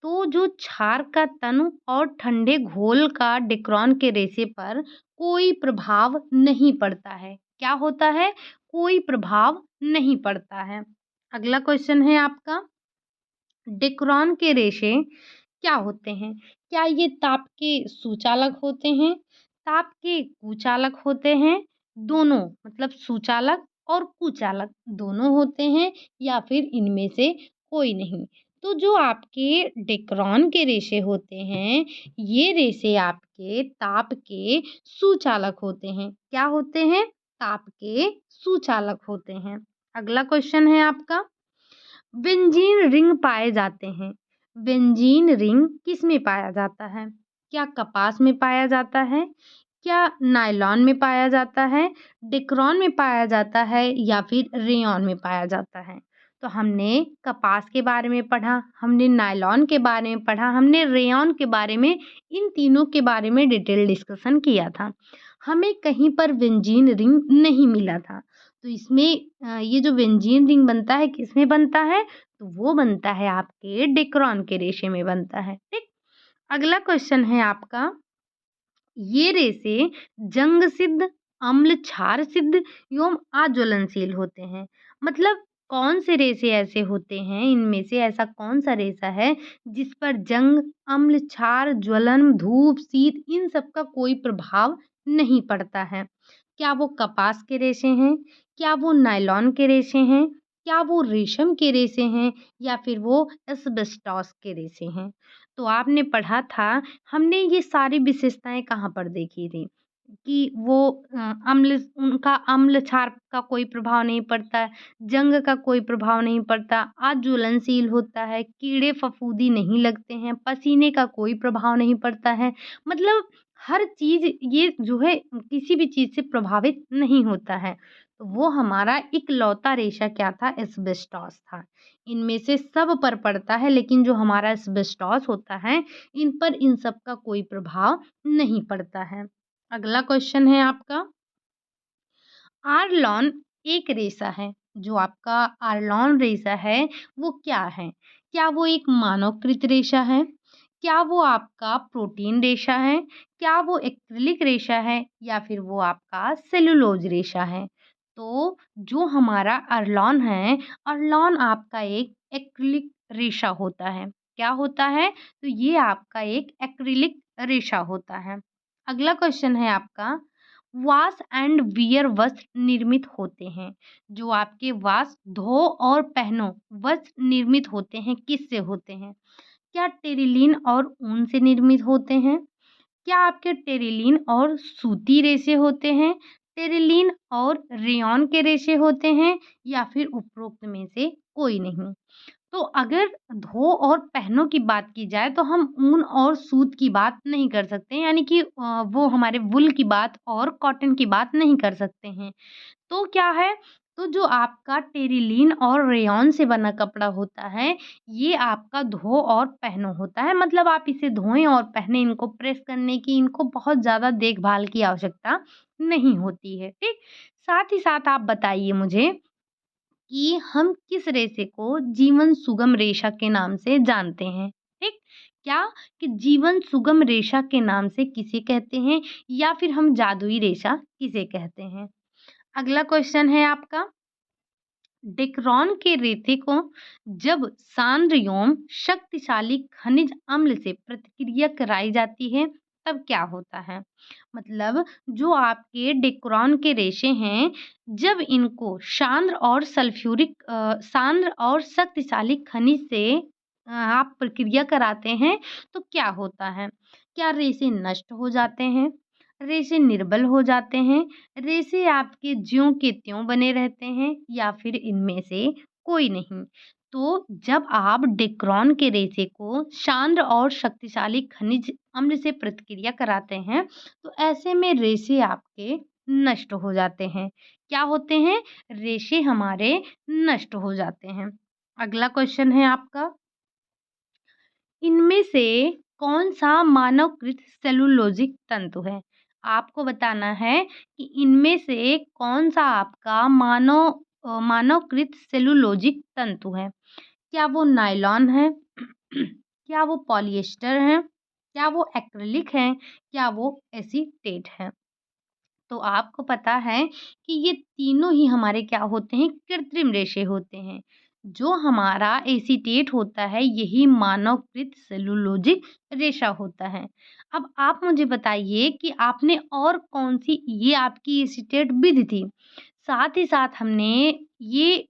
तो जो क्षार का तनु और ठंडे घोल का डेक्रॉन के रेशे पर कोई प्रभाव नहीं पड़ता है। क्या होता है? कोई प्रभाव नहीं पड़ता है। अगला क्वेश्चन है आपका डेक्रॉन के रेशे क्या होते हैं? क्या ये ताप के सुचालक होते हैं? ताप के कुचालक होते हैं? दोनों मतलब सुचालक और कुचालक दोनों होते हैं या फिर इनमें से कोई नहीं? तो जो आपके डेक्रोन के रेशे होते हैं, ये रेशे आपके ताप के सुचालक होते हैं। क्या होते हैं? ताप के सुचालक होते हैं। अगला क्वेश्चन है आपका, बेंजीन रिंग पाए जाते हैं। बेंजीन रिंग किस में पाया जाता है? क्या कपास में पाया जाता है? क्या नायलॉन में पाया जाता है? डेक्रोन में पाया जाता है या फिर रेयॉन में पाया जाता है? तो हमने कपास के बारे में पढ़ा, हमने नायलॉन के बारे में पढ़ा, हमने रेयॉन के बारे में, इन तीनों के बारे में डिटेल डिस्कशन किया था। हमें कहीं पर बेंजीन रिंग नहीं मिला था। तो इसमें ये जो बेंजीन रिंग बनता है किसमें बनता है? तो वो बनता है आपके डेक्रोन के रेशे में बनता है। ठीक। अगला क्वेश्चन है आपका, ये रेशे जंग सिद्ध, अम्ल क्षार सिद्ध एवं अज्वलनशील होते हैं। मतलब कौन से रेशे ऐसे होते हैं, इनमें से ऐसा कौन सा रेशा है जिस पर जंग, अम्ल क्षार, ज्वलन, धूप, शीत इन सब का कोई प्रभाव नहीं पड़ता है? क्या वो कपास के रेशे हैं? क्या वो नायलॉन के रेशे हैं? क्या वो रेशम के रेशे हैं या फिर वो एस्बेस्टॉस के रेशे हैं? तो आपने पढ़ा था, हमने ये सारी विशेषताएँ कहाँ पर देखी थी कि वो उनका अम्ल क्षार का कोई प्रभाव नहीं पड़ता है, जंग का कोई प्रभाव नहीं पड़ता, अज्वलनशील होता है, कीड़े-फफूंदी नहीं लगते हैं, पसीने का कोई प्रभाव नहीं पड़ता है। मतलब हर चीज़ ये जो है किसी भी चीज़ से प्रभावित नहीं होता है। तो वो हमारा इकलौता रेशा क्या था? एस्बेस्टॉस था। इनमें से सब पर पड़ता है लेकिन जो हमारा एस्बेस्टॉस होता है, इन पर इन सब का कोई प्रभाव नहीं पड़ता है। अगला क्वेश्चन है आपका, आर्लॉन एक रेशा है। जो आपका आर्लॉन रेशा है वो क्या है? क्या वो एक मानवकृत रेशा है? क्या वो आपका प्रोटीन रेशा है? क्या वो एक्रिलिक रेशा है या फिर वो आपका सेलुलोज रेशा है? तो जो हमारा अरलॉन है, अरलॉन आपका एक एक्रिलिक रेशा होता है। क्या होता है? तो ये आपका एक एक्रिलिक रेशा होता है। अगला क्वेश्चन है आपका, वॉश एंड वियर वस्त्र निर्मित होते हैं। जो आपके वस्त्र धो और पहनो वस्त्र निर्मित होते हैं, किससे होते हैं? क्या टेरिलीन और ऊन से निर्मित होते हैं? क्या आपके टेरिलीन और सूती रेशे होते हैं? टेरिलीन और रेयॉन के रेशे होते हैं या फिर उपरोक्त में से कोई नहीं? तो अगर धो और पहनो की बात की जाए तो हम ऊन और सूत की बात नहीं कर सकते, यानी कि वो हमारे वूल की बात और कॉटन की बात नहीं कर सकते हैं। तो क्या है, तो जो आपका टेरिलीन और रेयॉन से बना कपड़ा होता है, ये आपका धो और पहनो होता है। मतलब आप इसे धोएँ और पहने, इनको प्रेस करने की इनको बहुत ज़्यादा देखभाल की आवश्यकता नहीं होती है, ठीक? साथ ही साथ आप बताइए मुझे कि हम किस रेशे को जीवन सुगम रेशा के नाम से जानते हैं, ठीक? क्या कि जीवन सुगम रेशा के नाम से किसे कहते हैं या फिर हम जादुई रेशा किसे कहते हैं? अगला क्वेश्चन है आपका, डेक्रोन के रेते को जब सांद्र एवं शक्तिशाली खनिज अम्ल से प्रतिक्रिया कराई जाती है तब क्या होता है? मतलब जो आपके डेक्रोन के रेशे हैं, जब इनको सांद्र और शक्तिशाली खनिज से आप प्रक्रिया कराते हैं तो क्या होता है? क्या रेशे नष्ट हो जाते हैं? रेशे निर्बल हो जाते हैं? रेशे आपके ज्यों के त्यों बने रहते हैं या फिर इनमें से कोई नहीं? तो जब आप डेक्रोन के रेशे को सांद्र और शक्तिशाली खनिज अम्ल से प्रतिक्रिया कराते हैं तो ऐसे में रेशे आपके नष्ट हो जाते हैं। क्या होते हैं? रेशे हमारे नष्ट हो जाते हैं। अगला क्वेश्चन है आपका, इनमें से कौन-सा मानवकृत सेलुलोज़िक तंतु है? आपको बताना है कि इनमें से कौन-सा आपका मानवकृत सेलुलोज़िक तंतु है। क्या वो नायलॉन है? क्या वो पॉलिएस्टर है? क्या वो एक्रिलिक है? क्या वो एसीटेट है? तो आपको पता है कि ये तीनों ही हमारे क्या होते हैं? कृत्रिम रेशे होते हैं। जो हमारा एसीटेट होता है यही मानवकृत सेलुलोज़िक रेशा होता है। अब आप मुझे बताइए कि आपने और कौन-सी, ये आपकी एसीटेट विधि थी। साथ ही साथ हमने ये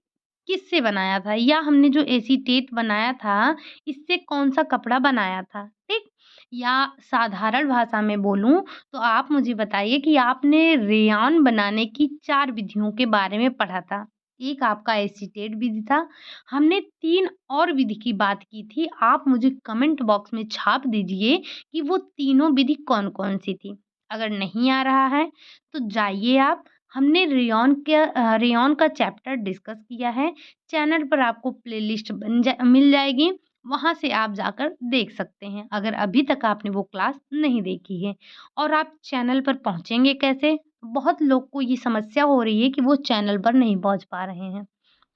किससे बनाया था, या हमने जो एसीटेट बनाया था इससे कौन-सा कपड़ा बनाया था, ठीक? या साधारण भाषा में बोलूँ तो आप मुझे बताइए कि आपने रेयॉन बनाने की 4 विधियों के बारे में पढ़ा था। एक आपका एसीटेट विधि था, हमने 3 और विधि की बात की थी। आप मुझे कमेंट बॉक्स में छाप दीजिए कि वो तीनों विधि कौन-कौन सी थी। अगर नहीं आ रहा है तो जाइए आप, हमने रेयॉन का चैप्टर डिस्कस किया है। चैनल पर आपको प्लेलिस्ट मिल जाएगी, वहाँ से आप जाकर देख सकते हैं, अगर अभी तक आपने वो क्लास नहीं देखी है। और आप चैनल पर पहुँचेंगे कैसे? बहुत लोग को ये समस्या हो रही है कि वो चैनल पर नहीं पहुँच पा रहे हैं।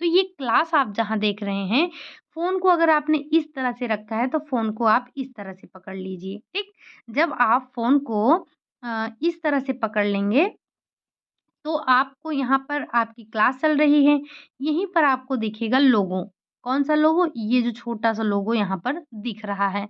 तो ये क्लास आप जहाँ देख रहे हैं, फ़ोन को अगर आपने इस तरह से रखा है, तो फ़ोन को आप इस तरह से पकड़ लीजिए, ठीक? जब आप फ़ोन को इस तरह से पकड़ लेंगे, तो आपको यहाँ पर आपकी क्लास चल रही है, यहीं पर आपको दिखेगा लोगो। कौन-सा लोगो? ये जो छोटा-सा लोगो यहाँ पर दिख रहा है।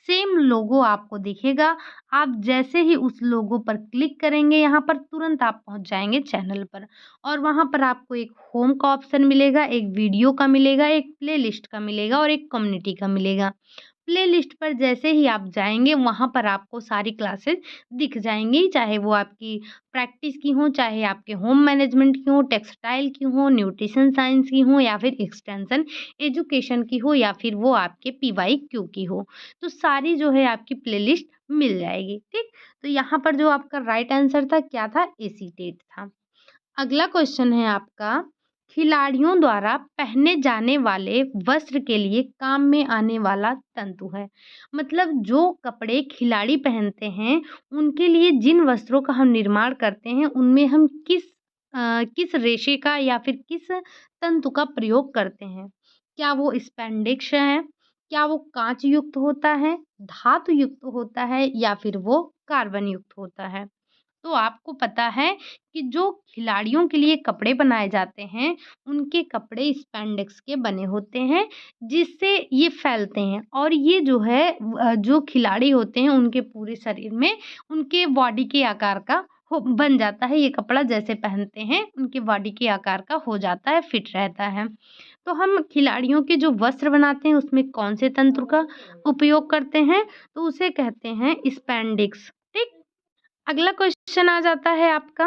सेम लोगो आपको दिखेगा, आप जैसे ही उस लोगो पर क्लिक करेंगे यहाँ पर, तुरंत आप पहुँच जाएँगे चैनल पर, और वहाँ पर आपको एक होम का ऑप्शन मिलेगा, एक वीडियो का मिलेगा, एक प्लेलिस्ट का मिलेगा और एक कम्युनिटी का मिलेगा। प्लेलिस्ट पर जैसे ही आप जाएँगे, वहाँ पर आपको सारी क्लासेस दिख जाएँगी, चाहे वो आपकी प्रैक्टिस की हों, चाहे आपके होम मैनेजमेंट की हों, टेक्सटाइल की हों, न्यूट्रिशन साइंस की हों, या फिर एक्सटेंशन एजुकेशन की हो, या फिर वो आपके पीवाईक्यू की हो। तो सारी जो है आपकी प्लेलिस्ट मिल जाएगी, ठीक? तो यहाँ पर जो आपका राइट आंसर था, क्या था? एसीटेट था। अगला क्वेश्चन है आपका, खिलाड़ियों द्वारा पहने जाने वाले वस्त्र के लिए काम में आने वाला तंतु है। मतलब जो कपड़े खिलाड़ी पहनते हैं, उनके लिए जिन वस्त्रों का हम निर्माण करते हैं, उनमें हम किस रेशे का या फिर किस तंतु का प्रयोग करते हैं? क्या वो स्पैंडेक्स है? क्या वो काँच युक्त होता है, धातु युक्त होता है, या फिर वो कार्बन युक्त होता है? तो आपको पता है कि जो खिलाड़ियों के लिए कपड़े बनाए जाते हैं, उनके कपड़े स्पैंडेक्स के बने होते हैं, जिससे ये फैलते हैं, और ये जो है जो खिलाड़ी होते हैं, उनके पूरे शरीर में उनके बॉडी के आकार का हो बन जाता है, ये कपड़ा जैसे पहनते हैं, उनके बॉडी के आकार का हो जाता है, फिट रहता है। तो हम खिलाड़ियों के जो वस्त्र बनाते हैं, उसमें कौन से तंतु का उपयोग करते हैं? तो उसे कहते हैं स्पैंडेक्स, ठीक? अगला क्वेश्चन आ जाता है आपका।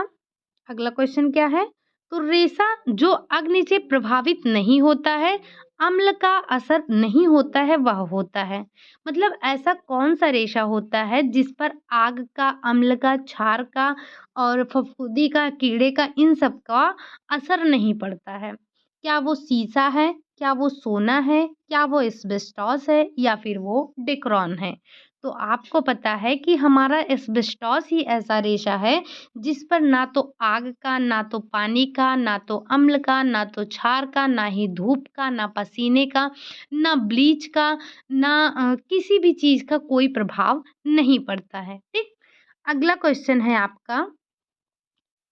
अगला क्वेश्चन क्या है? तो रेशा जो अग्नि से प्रभावित नहीं होता है, अम्ल का असर नहीं होता है, वह होता है। मतलब ऐसा कौन-सा रेशा होता है जिस पर आग का, अम्ल का, क्षार का और फफूंदी का, कीड़े का, इन सब का असर नहीं पड़ता है? क्या वो सीसा है? क्या वो सोना है? क्या वो एस्बेस्टॉस है? या फिर वो डेक्रोन है? तो आपको पता है कि हमारा एस्बेस्टॉस ही ऐसा रेशा है जिस पर ना तो आग का, ना तो पानी का, ना तो अम्ल का, ना तो क्षार का, ना ही धूप का, ना पसीने का, ना ब्लीच का, ना किसी भी चीज़ का कोई प्रभाव नहीं पड़ता है, ठीक? अगला क्वेश्चन है आपका,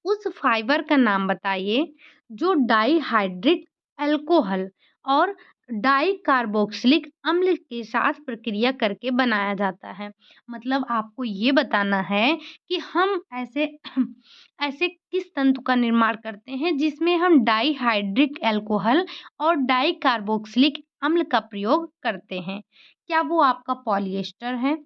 उस फाइबर का नाम बताइए जो डाइहाइड्रिक अल्कोहल और डाइकार्बोक्सिलिक अम्ल के साथ प्रक्रिया करके बनाया जाता है। मतलब आपको ये बताना है कि हम ऐसे ऐसे किस तंतु का निर्माण करते हैं जिसमें हम डाइहाइड्रिक अल्कोहल और डाइकार्बोक्सिलिक अम्ल का प्रयोग करते हैं। क्या वो आपका पॉलिएस्टर है?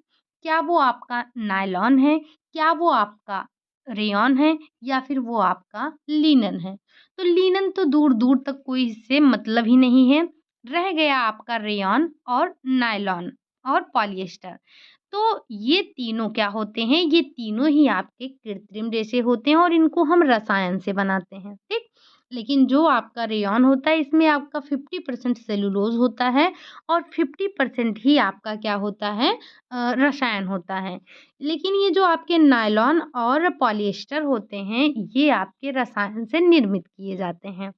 क्या वो आपका नायलॉन है? क्या वो आपका रेयॉन है, या फिर वो आपका लिनन है? तो लिनन तो दूर-दूर तक कोई इससे मतलब ही नहीं है। रह गया आपका रेयॉन और नायलॉन और पॉलिएस्टर। तो ये तीनों क्या होते हैं? ये तीनों ही आपके कृत्रिम रेशे होते हैं और इनको हम रसायन से बनाते हैं, ठीक? लेकिन जो आपका रेयॉन होता है, इसमें आपका 50% सेलुलोज़ होता है और 50% ही आपका क्या होता है? रसायन होता है। लेकिन ये जो आपके नायलॉन और पॉलिएस्टर होते हैं, ये आपके रसायन से निर्मित किए जाते हैं।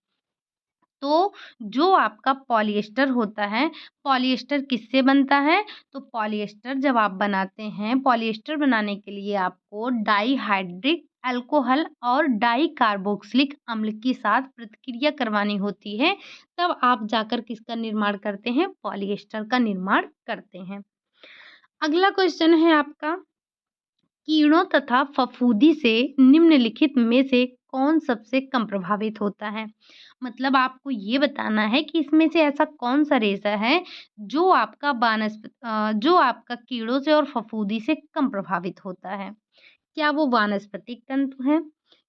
तो जो आपका पॉलिएस्टर होता है, पॉलिएस्टर किससे बनता है? तो पॉलिएस्टर जब आप बनाते हैं, पॉलिएस्टर बनाने के लिए आपको डाइहाइड्रिक अल्कोहल और डाइकार्बोक्सिलिक अम्ल के साथ प्रतिक्रिया करवानी होती है, तब आप जाकर किसका निर्माण करते हैं? पॉलिएस्टर का निर्माण करते हैं। अगला क्वेश्चन है आपका कीड़ों तथा फफूंदी से निम्नलिखित में से कौन सबसे कम प्रभावित होता है? मतलब आपको ये बताना है कि इसमें से ऐसा कौन-सा रेशा है जो आपका कीड़ों से और फफूंदी से कम प्रभावित होता है? क्या वो वानस्पतिक तंतु हैं?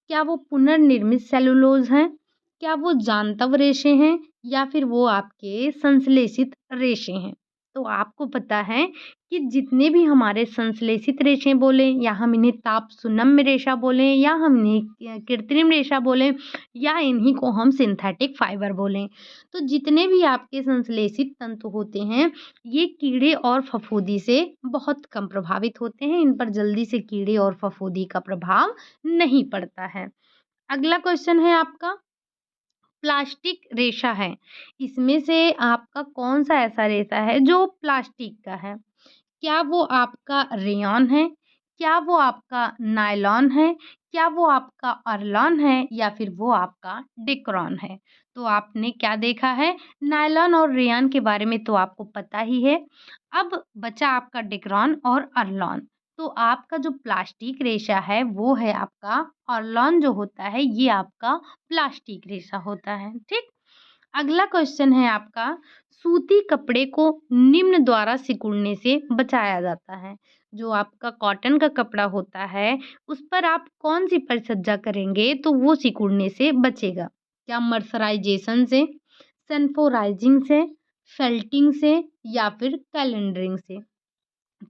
क्या वो पुनर्निर्मित सेलुलोज हैं? क्या वो जांतव रेशे हैं? या फिर वो आपके संश्लेषित रेशे हैं? तो आपको पता है कि जितने भी हमारे संश्लेषित रेशे बोले या हम इन्हें ताप सुनम्य रेशा बोलें या हम इन्हें कृत्रिम रेशा बोलें या इन्हीं को हम सिंथेटिक फाइबर बोलें, तो जितने भी आपके संश्लेषित तंतु होते हैं, ये कीड़े और फफूंदी से बहुत कम प्रभावित होते हैं। इन पर जल्दी से कीड़े और फफूंदी का प्रभाव नहीं पड़ता है। अगला क्वेश्चन है आपका, प्लास्टिक रेशा है। इसमें से आपका कौन-सा ऐसा रेशा है जो प्लास्टिक का है? क्या वो आपका रेयॉन है? क्या वो आपका नायलॉन है? क्या वो आपका अरलॉन है? या फिर वो आपका डिक्रॉन है? तो आपने क्या देखा है, नायलॉन और रेयॉन के बारे में तो आपको पता ही है। अब बचा आपका डिक्रॉन और अरलॉन। तो आपका जो प्लास्टिक रेशा है वो है आपका अरलॉन, जो होता है ये आपका प्लास्टिक रेशा होता है, ठीक? अगला क्वेश्चन है आपका, सूती कपड़े को निम्न द्वारा सिकुड़ने से बचाया जाता है। जो आपका कॉटन का कपड़ा होता है, उस पर आप कौन सी परिचर्या करेंगे तो वो सिकुड़ने से बचेगा? क्या मर्सराइजेशन से, सनफोराइजिंग से, फेल्टिंग से या फिर कैलेंडरिंग से?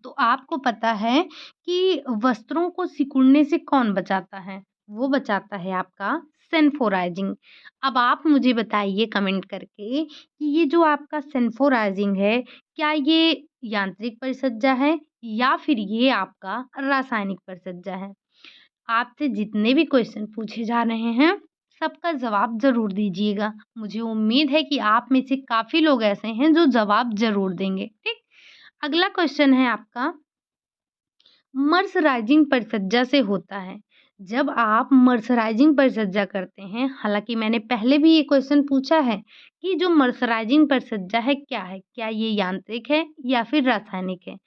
तो आपको पता है कि वस्त्रों को सिकुड़ने से कौन बचाता है? वो बचाता है आपका सनफोराइजिंग। अब आप मुझे बताइए कमेंट करके कि ये जो आपका सनफोराइजिंग है, क्या ये यांत्रिक परिसज्जा है या फिर ये आपका रासायनिक परिसज्जा है? आपसे जितने भी क्वेश्चन पूछे जा रहे हैं, सबका जवाब ज़रूर दीजिएगा। मुझे उम्मीद है कि आप में से काफ़ी लोग ऐसे हैं जो जवाब ज़रूर देंगे, ठीक? अगला क्वेश्चन है आपका, मर्सराइजिंग परिचर्या से होता है। जब आप मर्सराइजिंग परिचर्या करते हैं, हालाँकि मैंने पहले भी ये क्वेश्चन पूछा है कि जो मर्सराइजिंग परिचर्या है क्या है? क्या ये यांत्रिक है या फिर रासायनिक है?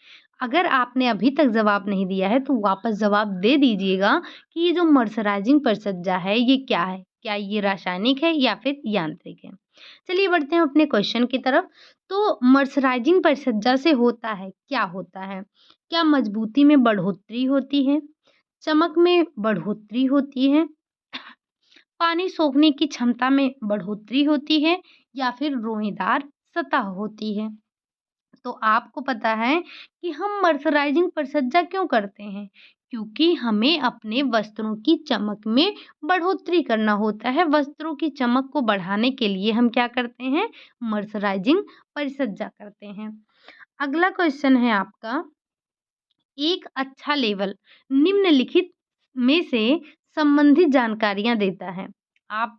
अगर आपने अभी तक जवाब नहीं दिया है तो वापस जवाब दे दीजिएगा कि ये जो मर्सराइजिंग परिचर्या है ये क्या है? क्या ये रासायनिक है या फिर यांत्रिक है? चलिए बढ़ते हैं अपने क्वेश्चन की तरफ। तो मर्सराइजिंग परिचर्या से होता है, क्या होता है? क्या मजबूती में बढ़ोतरी होती है? चमक में बढ़ोतरी होती है? पानी सोखने की क्षमता में बढ़ोतरी होती है या फिर रोएदार सतह होती है? तो आपको पता है कि हम मर्सराइजिंग परिचर्या क्यों करते हैं? क्योंकि हमें अपने वस्त्रों की चमक में बढ़ोतरी करना होता है। वस्त्रों की चमक को बढ़ाने के लिए हम क्या करते हैं? मर्सराइजिंग परिचर्या करते हैं। अगला क्वेश्चन है आपका, एक अच्छा लेबल निम्नलिखित में से संबंधित जानकारियाँ देता है। आप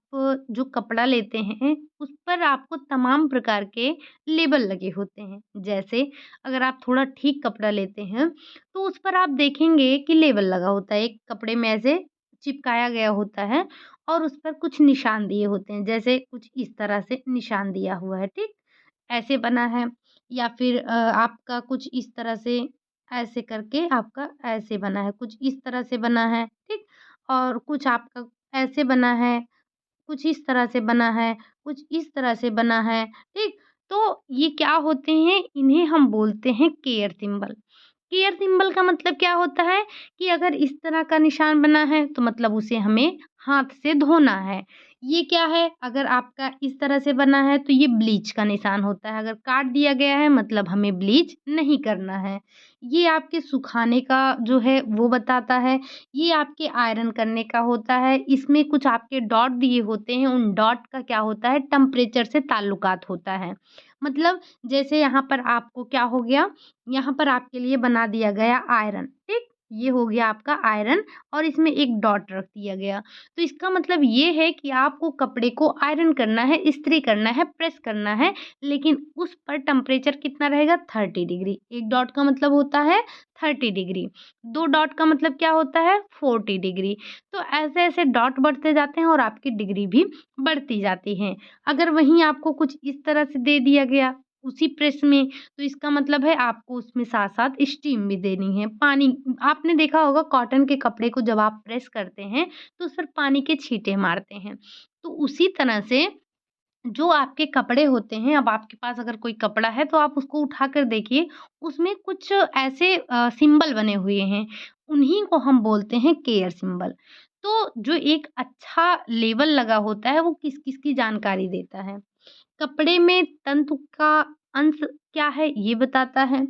जो कपड़ा लेते हैं, उस पर आपको तमाम प्रकार के लेबल लगे होते हैं। जैसे अगर आप थोड़ा ठीक कपड़ा लेते हैं, तो उस पर आप देखेंगे कि लेबल लगा होता है। एक कपड़े में ऐसे चिपकाया गया होता है और उस पर कुछ निशान दिए होते हैं। जैसे कुछ इस तरह से निशान दिया हुआ है, ठीक? ऐसे बना है या फिर आपका कुछ इस तरह से ऐसे करके आपका ऐसे बना है, कुछ इस तरह से बना है, ठीक? और कुछ आपका ऐसे बना है, कुछ इस तरह से बना है, कुछ इस तरह से बना है, ठीक? तो ये क्या होते हैं? इन्हें हम बोलते हैं केयर सिंबल। केयर सिंबल का मतलब क्या होता है कि अगर इस तरह का निशान बना है तो मतलब उसे हमें हाथ से धोना है। ये क्या है? अगर आपका इस तरह से बना है तो ये ब्लीच का निशान होता है। अगर काट दिया गया है मतलब हमें ब्लीच नहीं करना है। ये आपके सुखाने का जो है वो बताता है। ये आपके आयरन करने का होता है। इसमें कुछ आपके डॉट दिए होते हैं, उन डॉट का क्या होता है? टेम्परेचर से ताल्लुकात होता है। मतलब जैसे यहाँ पर आपको क्या हो गया, यहाँ पर आपके लिए बना दिया गया आयरन, ठीक? ये हो गया आपका आयरन और इसमें एक डॉट रख दिया गया। तो इसका मतलब ये है कि आपको कपड़े को आयरन करना है, इस्त्री करना है, प्रेस करना है, लेकिन उस पर टेम्परेचर कितना रहेगा? 30 डिग्री। 1 डॉट का मतलब होता है 30 डिग्री, 2 डॉट का मतलब क्या होता है? 40 डिग्री। तो ऐसे-ऐसे डॉट बढ़ते जाते हैं और आपकी डिग्री भी बढ़ती जाती है। अगर वहीं आपको कुछ इस तरह से दे दिया गया, उसी प्रेस में, तो इसका मतलब है आपको उसमें साथ-साथ स्टीम भी देनी है। पानी आपने देखा होगा कॉटन के कपड़े को जब आप प्रेस करते हैं, तो उस पर पानी के छींटे मारते हैं। तो उसी तरह से जो आपके कपड़े होते हैं, अब आपके पास अगर कोई कपड़ा है तो आप उसको उठाकर देखिए, उसमें कुछ ऐसे सिंबल बने हुए हैं, उन्हीं को हम बोलते हैं केयर सिंबल। तो जो एक अच्छा लेबल लगा होता है वो किस-किस की जानकारी देता है। कपड़े में तंतु का अंश क्या है ये बताता है,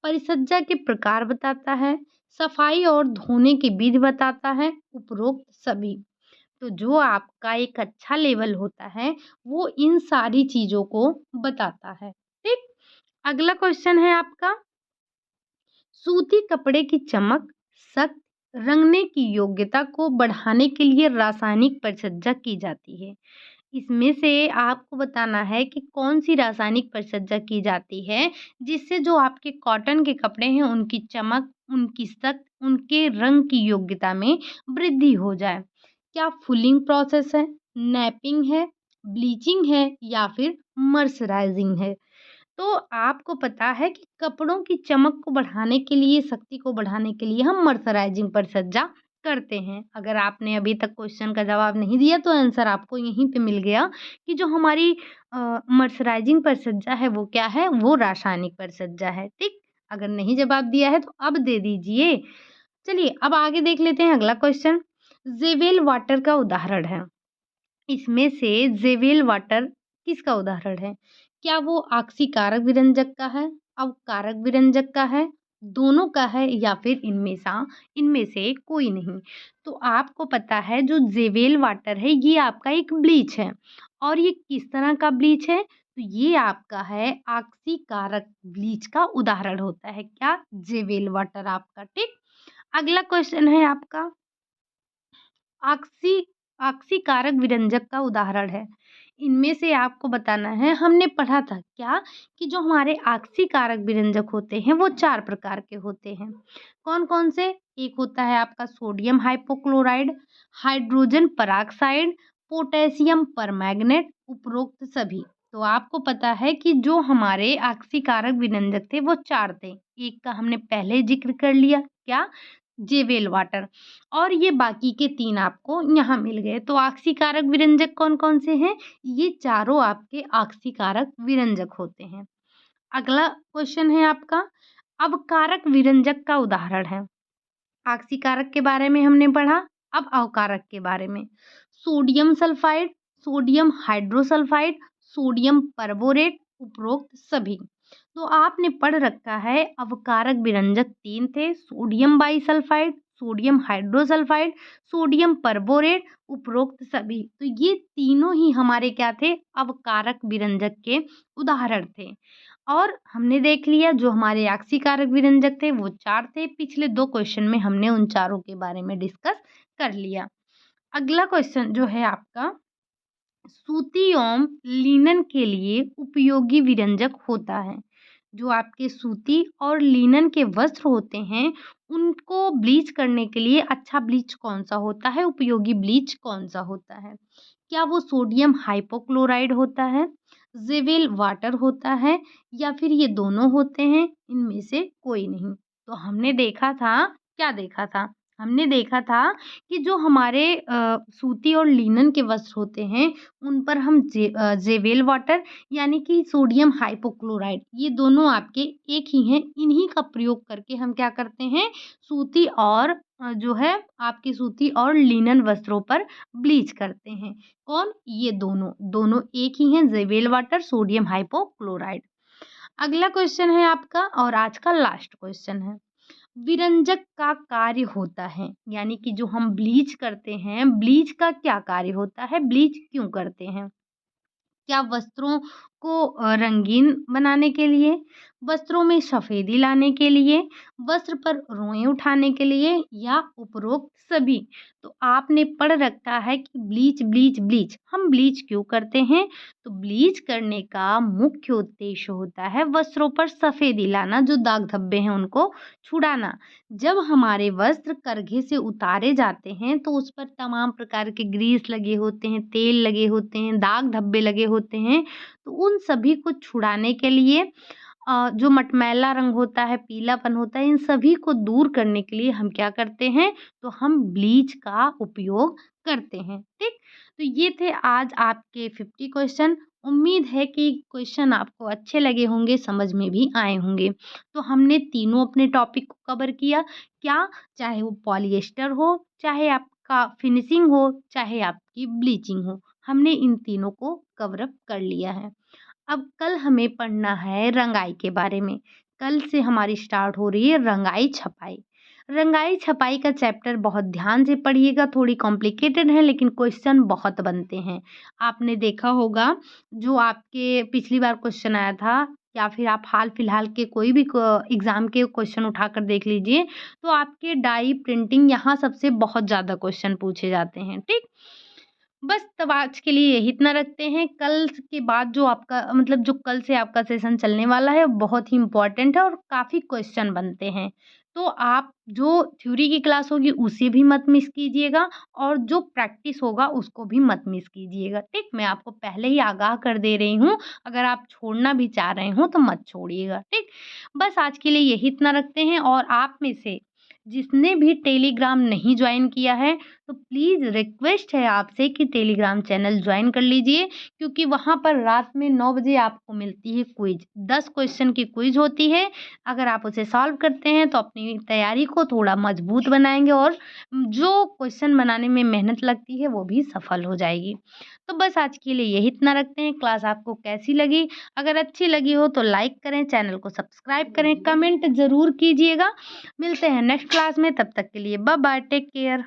परिसज्जा के प्रकार बताता है, सफाई और धोने की विधि बताता है, उपरोक्त सभी। तो जो आपका एक अच्छा लेवल होता है, वो इन सारी चीज़ों को बताता है, ठीक? अगला क्वेश्चन है आपका, सूती कपड़े की चमक, सख्त, रंगने की योग्यता को बढ़ाने के लिए रासायनिक परिचर्या की जाती है। इसमें से आपको बताना है कि कौन-सी रासायनिक परिचर्या की जाती है, जिससे जो आपके कॉटन के कपड़े हैं, उनकी चमक, उनकी सख्त, उनके रंग की योग्यता में वृद्धि हो जाए। क्या फुलिंग प्रोसेस है, नैपिंग है, ब्लीचिंग है या फिर मर्सराइजिंग है? तो आपको पता है कि कपड़ों की चमक को बढ़ाने के लिए, शक्ति को बढ़ाने के लिए हम मर्सराइजिंग परिचर्या करते हैं। अगर आपने अभी तक क्वेश्चन का जवाब नहीं दिया तो आंसर आपको यहीं पे मिल गया कि जो हमारी मर्सराइजिंग परिचर्या है वो क्या है? वो रासायनिक परिचर्या है, ठीक? अगर नहीं जवाब दिया है तो अब दे दीजिए। चलिए अब आगे देख लेते हैं अगला क्वेश्चन। ज़ेवेल वाटर का उदाहरण है। इसमें से ज़ेवेल वाटर किसका उदाहरण है? क्या वो आक्सीकारक विरंजक का है, अवकारक विरंजक का है, दोनों का है या फिर इनमें से कोई नहीं? तो आपको पता है जो ज़ेवेल वाटर है ये आपका एक ब्लीच है और ये किस तरह का ब्लीच है? तो ये आपका है आक्सीकारक ब्लीच का उदाहरण होता है। क्या? ज़ेवेल वाटर आपका, ठीक? अगला क्वेश्चन है आपका, ऑक्सी ऑक्सीकारक विरंजक का उदाहरण है। इनमें से आपको बताना है, हमने पढ़ा था क्या कि जो हमारे ऑक्सीकारक विरंजक होते हैं वो 4 प्रकार के होते हैं। कौन-कौन से? एक होता है आपका sodium hypochloride, hydrogen peroxide, potassium permanganate, उपरोक्त सभी। तो आपको पता है कि जो हमारे ऑक्सीकारक विरंजक थे वो 4 थे। एक का हमने पहले ज़िक्र कर लिया, क्या? Jewel water. और ये बाकी के 3 आपको यहाँ मिल गए। तो ऑक्सीकारक विरंजक कौन-कौन से हैं? ये चारों आपके ऑक्सीकारक विरंजक होते हैं। अगला क्वेश्चन है आपका, अवकारक विरंजक का उदाहरण है। ऑक्सीकारक के बारे में हमने पढ़ा, अब अवकारक के बारे में। Sodium sulphide, sodium hydrosulphide, sodium perborate, उपरोक्त सभी। तो आपने पढ़ रखा है अवकारक विरंजक 3 थे, sodium bisulphide, sodium hydrosulphide, sodium perborate, उपरोक्त सभी। तो ये तीनों ही हमारे क्या थे? अवकारक विरंजक के उदाहरण थे। और हमने देख लिया जो हमारे ऑक्सीकारक विरंजक थे वो 4 थे। पिछले 2 क्वेश्चन में हमने उन चारों के बारे में डिस्कस कर लिया। अगला क्वेश्चन जो है आपका, सूती एवं लिनन के लिए उपयोगी विरंजक होता है। जो आपके सूती और लिनन के वस्त्र होते हैं, उनको ब्लीच करने के लिए अच्छा ब्लीच कौन-सा होता है? उपयोगी ब्लीच कौन-सा होता है? क्या वो सोडियम हाइपोक्लोराइड होता है, ज़ेवेल वाटर होता है या फिर ये दोनों होते हैं? इनमें से कोई नहीं। तो हमने देखा था, क्या देखा था? हमने देखा था कि जो हमारे सूती और लिनन के वस्त्र होते हैं, उन पर हम ज़ेवेल वाटर यानी कि सोडियम हाइपोक्लोराइड, ये दोनों आपके एक ही हैं। इन्हीं का प्रयोग करके हम क्या करते हैं, सूती और जो है आपके सूती और लिनन वस्त्रों पर ब्लीच करते हैं। कौन? ये दोनों, दोनों एक ही हैं, ज़ेवेल वाटर, सोडियम हाइपोक्लोराइड। अगला क्वेश्चन है आपका और आज का लास्ट क्वेश्चन है। विरंजक का कार्य होता है, यानी कि जो हम ब्लीच करते हैं, ब्लीच का क्या कार्य होता है? ब्लीच क्यों करते हैं? क्या वस्त्रों को रंगीन बनाने के लिए, वस्त्रों में सफ़ेदी लाने के लिए, वस्त्र पर रोएँ उठाने के लिए या उपरोक्त सभी। तो आपने पढ़ रखा है कि ब्लीच ब्लीच ब्लीच, हम ब्लीच क्यों करते हैं? तो ब्लीच करने का मुख्य उद्देश्य होता है वस्त्रों पर सफ़ेदी लाना, जो दाग धब्बे हैं उनको छुड़ाना। जब हमारे वस्त्र करघे से उतारे जाते हैं तो उस पर तमाम प्रकार के ग्रीस लगे होते हैं, तेल लगे होते हैं, दाग धब्बे लगे होते हैं, तो उन सभी को छुड़ाने के लिए जो मटमैला रंग होता है, पीलापन होता है, इन सभी को दूर करने के लिए हम क्या करते हैं? तो हम ब्लीच का उपयोग करते हैं, ठीक? तो ये थे आज आपके 50 क्वेश्चन। उम्मीद है कि क्वेश्चन आपको अच्छे लगे होंगे, समझ में भी आए होंगे। तो हमने तीनों अपने टॉपिक को कवर किया, क्या? चाहे वो पॉलिएस्टर हो, चाहे आपका फिनिशिंग हो, चाहे आपकी ब्लीचिंग हो, हमने इन तीनों को कवर अप कर लिया है। अब कल हमें पढ़ना है रंगाई के बारे में। कल से हमारी स्टार्ट हो रही है रंगाई छपाई। रंगाई छपाई का चैप्टर बहुत ध्यान से पढ़िएगा, थोड़ी कॉम्प्लिकेटेड है लेकिन क्वेश्चन बहुत बनते हैं। आपने देखा होगा जो आपके पिछली बार क्वेश्चन आया था या फिर आप हाल-फिलहाल के कोई भी एग्ज़ाम के क्वेश्चन उठाकर देख लीजिए, तो आपके डाई प्रिंटिंग यहाँ सबसे बहुत ज़्यादा क्वेश्चन पूछे जाते हैं, ठीक? बस तब आज के लिए यही इतना रखते हैं। कल के बाद जो आपका मतलब जो कल से आपका सेशन चलने वाला है, बहुत ही इम्पोर्टेंट है और काफ़ी क्वेश्चन बनते हैं। तो आप जो थ्योरी की क्लास होगी उसे भी मत मिस कीजिएगा और जो प्रैक्टिस होगा उसको भी मत मिस कीजिएगा, ठीक? मैं आपको पहले ही आगाह कर दे रही हूँ, अगर आप छोड़ना भी चाह रहे हो तो मत छोड़िएगा, ठीक? बस आज के लिए यही इतना रखते हैं और आप में से जिसने भी टेलीग्राम नहीं जॉइन किया है तो प्लीज़ रिक्वेस्ट है आपसे कि टेलीग्राम चैनल जॉइन कर लीजिए, क्योंकि वहाँ पर रात में 9 बजे आपको मिलती है क्विज़। 10 क्वेश्चन की क्विज़ होती है। अगर आप उसे सॉल्व करते हैं तो अपनी तैयारी को थोड़ा मजबूत बनाएँगे और जो क्वेश्चन बनाने में मेहनत लगती है वो भी सफल हो जाएगी। तो बस आज के लिए यही इतना रखते हैं। क्लास आपको कैसी लगी? अगर अच्छी लगी हो तो लाइक करें, चैनल को सब्सक्राइब करें, कमेंट ज़रूर कीजिएगा। मिलते हैं नेक्स्ट क्लास में, तब तक के लिए बाय बाय, टेक केयर।